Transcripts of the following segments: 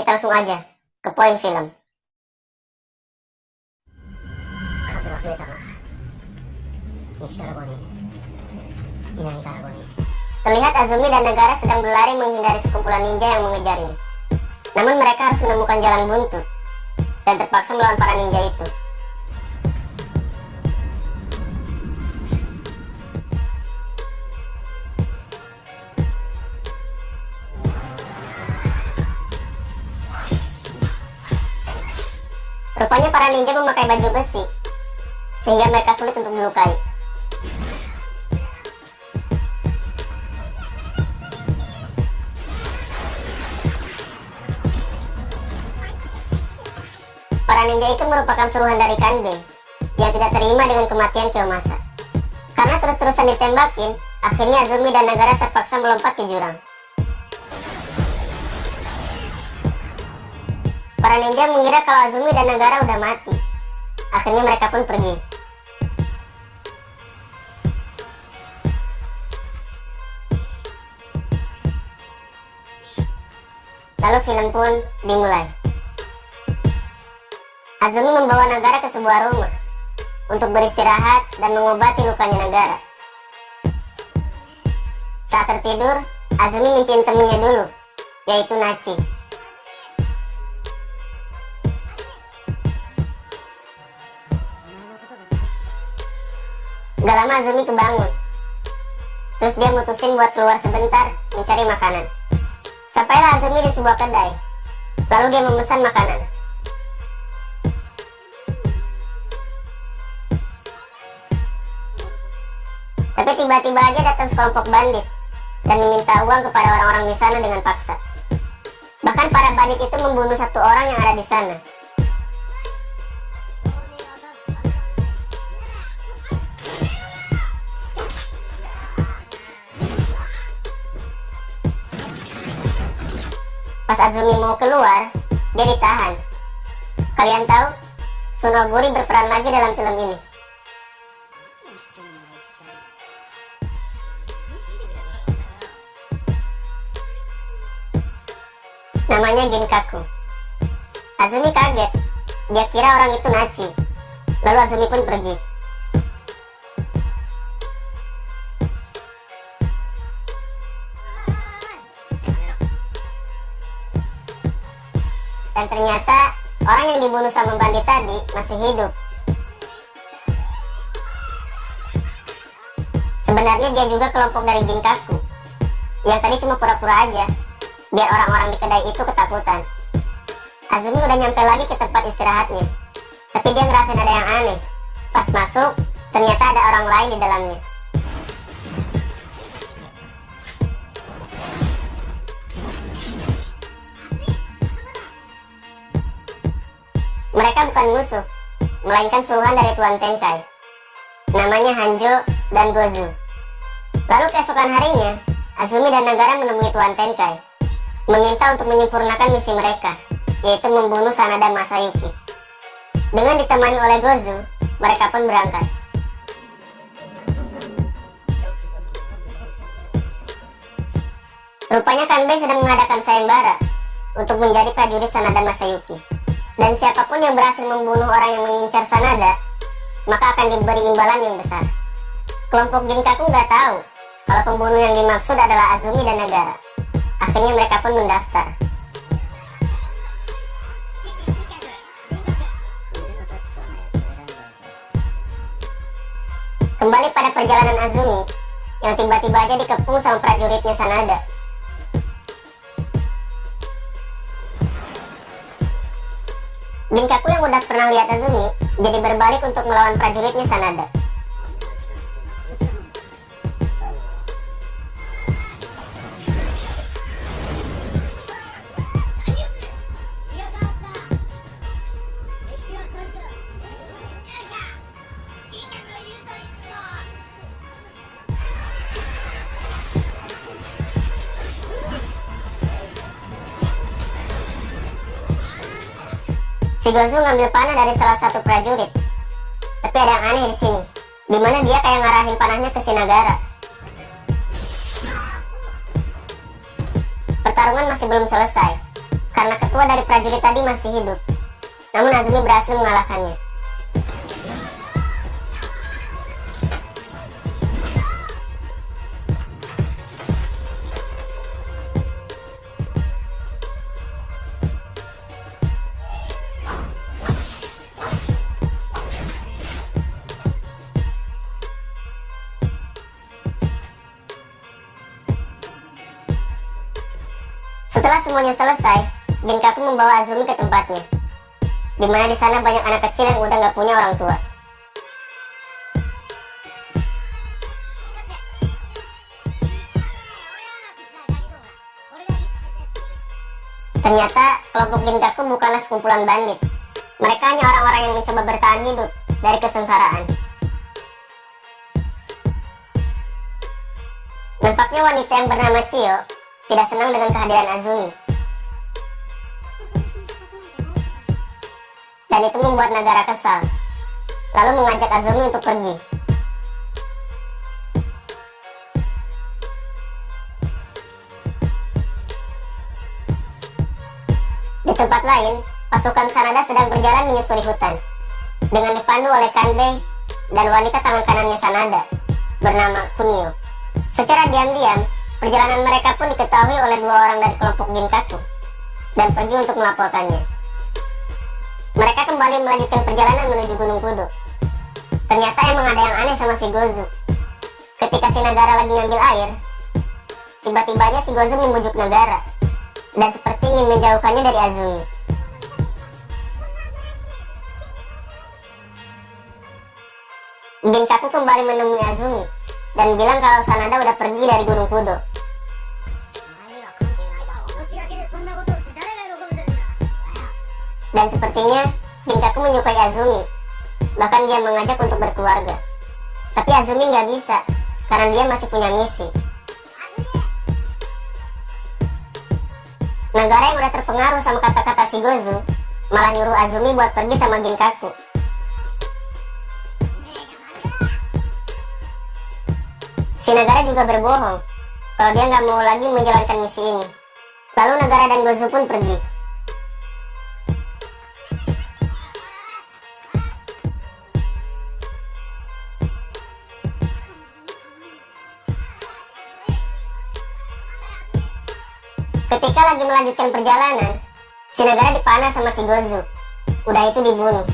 kita langsung aja ke poin film. Terlihat Azumi dan Nagara sedang berlari menghindari sekumpulan ninja yang mengejarnya. Namun mereka harus menemukan jalan buntu dan terpaksa melawan para ninja itu. Rupanya para ninja memakai baju besi, sehingga mereka sulit untuk dilukai. Para ninja itu merupakan suruhan dari Kanbei yang tidak terima dengan kematian Kiyomasa. Karena terus-terusan ditembakin, akhirnya Azumi dan Nagara terpaksa melompat ke jurang. Para ninja mengira kalau Azumi dan Nagara udah mati. Akhirnya mereka pun pergi. Lalu film pun dimulai. Azumi membawa Nagara ke sebuah rumah untuk beristirahat dan mengobati lukanya Nagara. Saat tertidur, Azumi mimpiin temennya dulu, yaitu Nachi. Gak lama Azumi kebangun. Terus dia mutusin buat keluar sebentar mencari makanan. Sampailah Azumi di sebuah kedai. Lalu dia memesan makanan. Tapi tiba-tiba aja datang sekelompok bandit dan meminta uang kepada orang-orang di sana dengan paksa. Bahkan para bandit itu membunuh satu orang yang ada di sana. Pas Azumi mau keluar, dia ditahan. Kalian tahu, Shunoguri berperan lagi dalam film ini. Namanya Ginkaku. Azumi kaget. Dia kira orang itu Nachi. Lalu Azumi pun pergi. Dan ternyata orang yang dibunuh sama bandit tadi masih hidup. Sebenarnya dia juga kelompok dari Ginkaku. Yang tadi cuma pura-pura aja, biar orang-orang di kedai itu ketakutan. Azumi udah nyampe lagi ke tempat istirahatnya. Tapi dia ngerasain ada yang aneh. Pas masuk, ternyata ada orang lain di dalamnya. Mereka bukan musuh, melainkan suruhan dari Tuan Tenkai. Namanya Hanjo dan Gozu. Lalu keesokan harinya, Azumi dan Nagara menemui Tuan Tenkai, meminta untuk menyempurnakan misi mereka, yaitu membunuh Sanada Masayuki. Dengan ditemani oleh Gozu, mereka pun berangkat. Rupanya Kanbei sedang mengadakan sayembara untuk menjadi prajurit Sanada Masayuki. Dan siapapun yang berhasil membunuh orang yang mengincar Sanada, maka akan diberi imbalan yang besar. Kelompok Ginkaku nggak tahu kalau pembunuh yang dimaksud adalah Azumi dan Nagara. Akhirnya mereka pun mendaftar. Kembali pada perjalanan Azumi, yang tiba-tiba aja dikepung sama prajuritnya Sanada. Ginkaku yang udah pernah lihat Azumi, jadi berbalik untuk melawan prajuritnya Sanada. Si Gozu ngambil panah dari salah satu prajurit. Tapi ada yang aneh di sini, dimana dia kayak ngarahin panahnya ke si Nagara. Pertarungan masih belum selesai. karena ketua dari prajurit tadi masih hidup. Namun Azumi berhasil mengalahkannya. Setelah semuanya selesai, Ginkaku membawa Azumi ke tempatnya, di mana di sana banyak anak kecil yang udah nggak punya orang tua. Ternyata kelompok Ginkaku bukanlah sekumpulan bandit. Mereka hanya orang-orang yang mencoba bertahan hidup dari kesengsaraan. Nampaknya wanita yang bernama Chiyo tidak senang dengan kehadiran Azumi. Dan itu membuat Nagara kesal, lalu mengajak Azumi untuk pergi. Di tempat lain, pasukan Sanada sedang berjalan menyusuri hutan, dengan dipandu oleh Kanbei dan wanita tangan kanannya Sanada, bernama Kunio. Secara diam-diam, perjalanan mereka pun diketahui oleh dua orang dari kelompok Ginkaku, dan pergi untuk melaporkannya. Mereka kembali melanjutkan perjalanan menuju Gunung Kudo. Ternyata emang ada yang aneh sama si Gozu. Ketika si Nagara lagi ngambil air, tiba-tibanya si Gozu membujuk Nagara, dan seperti ingin menjauhkannya dari Azumi. Ginkaku kembali menemui Azumi, dan bilang kalau Sanada udah pergi dari Gunung Kudo. Dan sepertinya Ginkaku menyukai Azumi, bahkan dia mengajak untuk berkeluarga. Tapi Azumi nggak bisa, karena dia masih punya misi. Nagara yang udah terpengaruh sama kata-kata si Gozu, malah nyuruh Azumi buat pergi sama Ginkaku. Si Nagara juga berbohong kalau dia nggak mau lagi menjalankan misi ini. Lalu Nagara dan Gozu pun pergi. Ketika lagi melanjutkan perjalanan, si Nagara dipanah sama si Gozu. Udah itu dibunuh.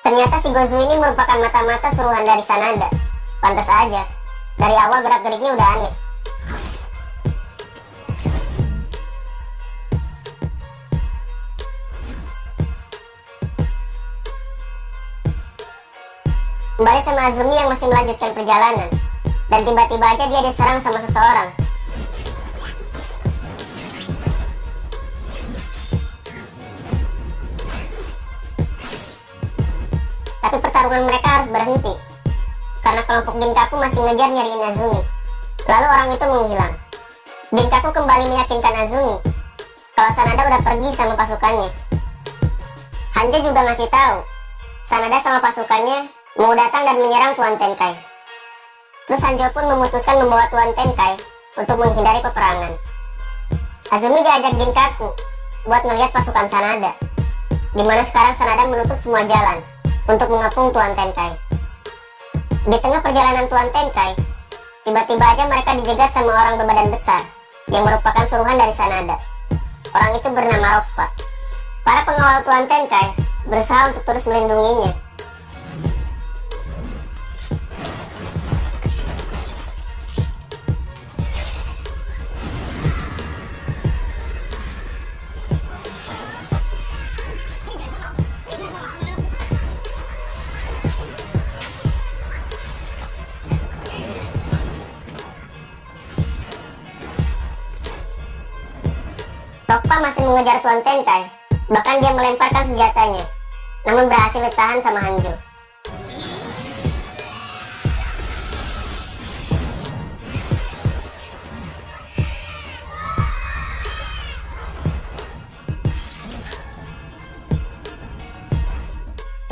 Ternyata si Gozu ini merupakan mata-mata suruhan dari Sanada. Pantas aja, dari awal gerak-geriknya udah aneh. Kembali sama Azumi yang masih melanjutkan perjalanan, dan tiba-tiba aja dia diserang sama seseorang. Tapi pertarungan mereka harus berhenti, karena kelompok Ginkaku masih ngejar nyariin Azumi. Lalu orang itu menghilang. Ginkaku kembali meyakinkan Azumi kalau Sanada udah pergi sama pasukannya. Hanjo juga ngasih tahu Sanada sama pasukannya mau datang dan menyerang Tuan Tenkai. Terus Hanjo pun memutuskan membawa Tuan Tenkai untuk menghindari peperangan. Azumi diajak Ginkaku buat melihat pasukan Sanada, dimana sekarang Sanada menutup semua jalan untuk mengepung Tuan Tenkai. Di tengah perjalanan Tuan Tenkai, tiba-tiba aja mereka dijegat sama orang berbadan besar yang merupakan suruhan dari Sanada. Orang itu bernama Rokpa. Para pengawal Tuan Tenkai berusaha untuk terus melindunginya. Rokpa masih mengejar Tuan Tenkai, bahkan dia melemparkan senjatanya, namun berhasil ditahan sama Hanjo.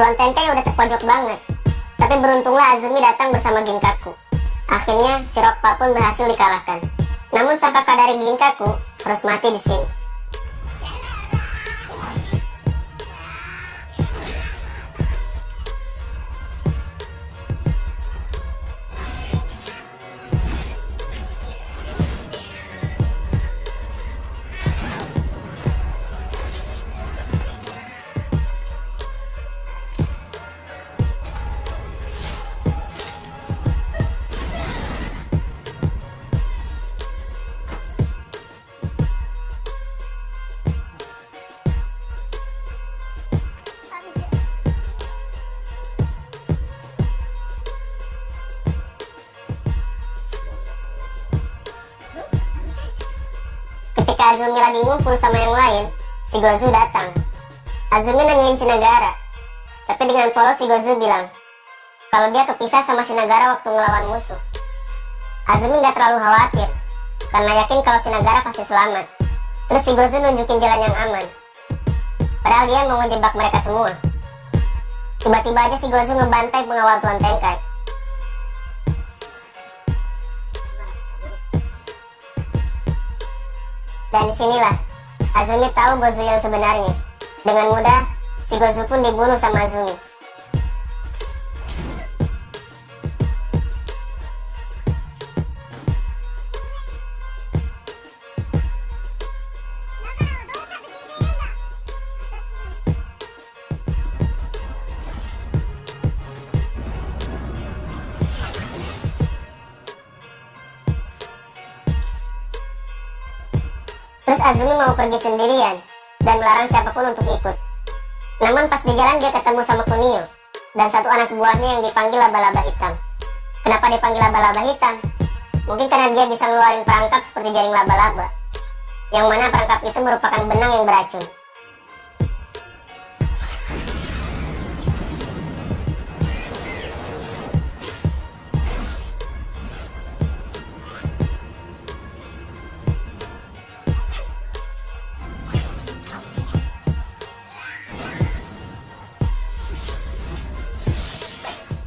Tuan Tenkai udah terpojok banget. Tapi beruntunglah Azumi datang bersama Ginkaku. Akhirnya si Rockpa pun berhasil dikalahkan. Namun sang kakak dari Ginkaku harus mati di sini. Ketika Azumi lagi ngumpul sama yang lain, si Gozu datang. Azumi nanyain si Nagara, tapi dengan polos si Gozu bilang kalau dia kepisah sama si Nagara waktu ngelawan musuh. Azumi gak terlalu khawatir, karena yakin kalau si Nagara pasti selamat. Terus si Gozu nunjukin jalan yang aman, padahal dia mau ngejebak mereka semua. Tiba-tiba aja si Gozu ngebantai pengawal Tuan Tenkai. Dan disinilah Azumi tahu Gozu yang sebenarnya. Dengan mudah, si Gozu pun dibunuh sama Azumi. Terus Azumi mau pergi sendirian dan melarang siapapun untuk ikut. Namun pas di jalan dia ketemu sama Kunio dan satu anak buahnya yang dipanggil laba-laba hitam. Kenapa dipanggil laba-laba hitam? Mungkin karena dia bisa ngeluarin perangkap seperti jaring laba-laba, yang mana perangkap itu merupakan benang yang beracun.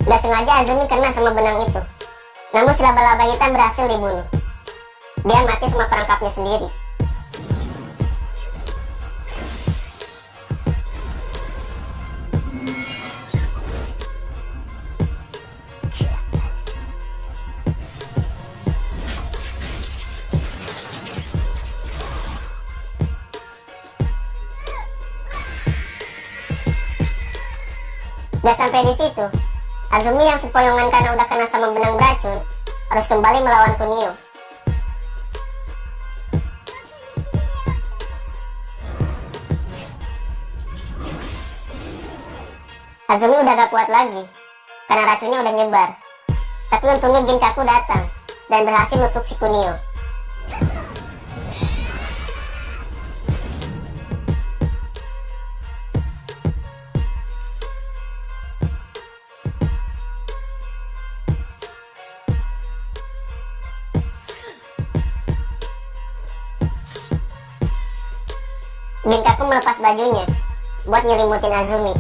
Gak sengaja Azumi kena sama benang itu. Namun si laba-laba hitam berhasil dibunuh. Dia mati sama perangkapnya sendiri. Gak sampai di situ, Azumi yang sempoyongan karena udah kena sama benang beracun harus kembali melawan Kunio. Azumi udah gak kuat lagi karena racunnya udah nyebar. Tapi untungnya Ginkaku datang dan berhasil nusuk si Kunio. Ginkaku melepas bajunya buat nyelimutin Azumi.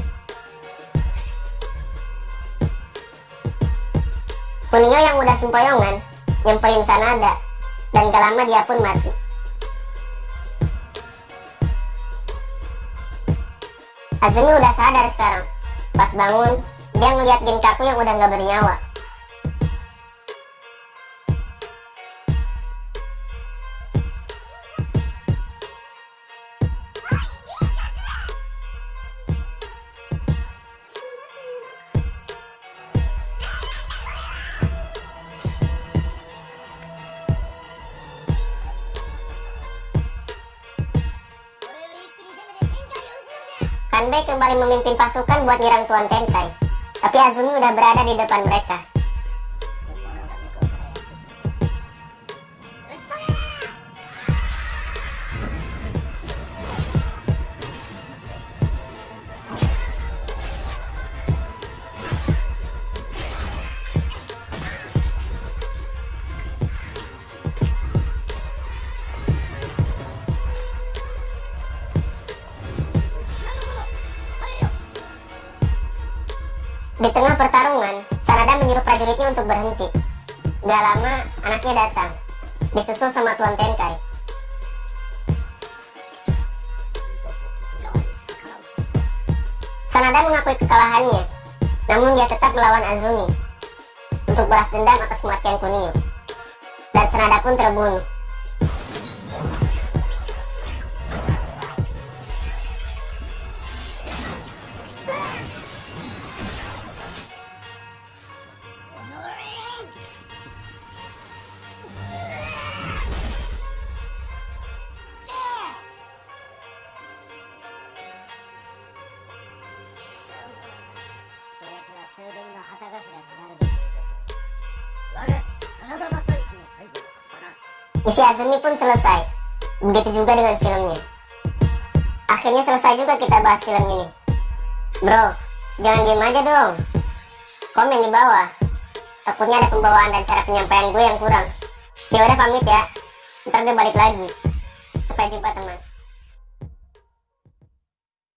Kunio yang udah sempoyongan nyemperin Sanada dan gak lama dia pun mati. Azumi udah sadar sekarang. Pas bangun, dia ngeliat Ginkaku yang udah gak bernyawa. Kanbei kembali memimpin pasukan buat nyerang Tuan Tenkai, tapi Azumi udah berada di depan mereka. Di tengah pertarungan, Sanada menyuruh prajuritnya untuk berhenti. Gak lama, anaknya datang, disusul sama Tuan Tenkai. Sanada mengakui kekalahannya, namun dia tetap melawan Azumi untuk balas dendam atas kematian Kunio. Dan Sanada pun terbunuh. Misi Azumi pun selesai. Begitu juga dengan filmnya. Akhirnya selesai juga kita bahas film ini. Bro, jangan diem aja dong. Komen di bawah. Takutnya ada pembawaan dan cara penyampaian gue yang kurang. Ya udah pamit ya. Ntar gue balik lagi. Sampai jumpa teman.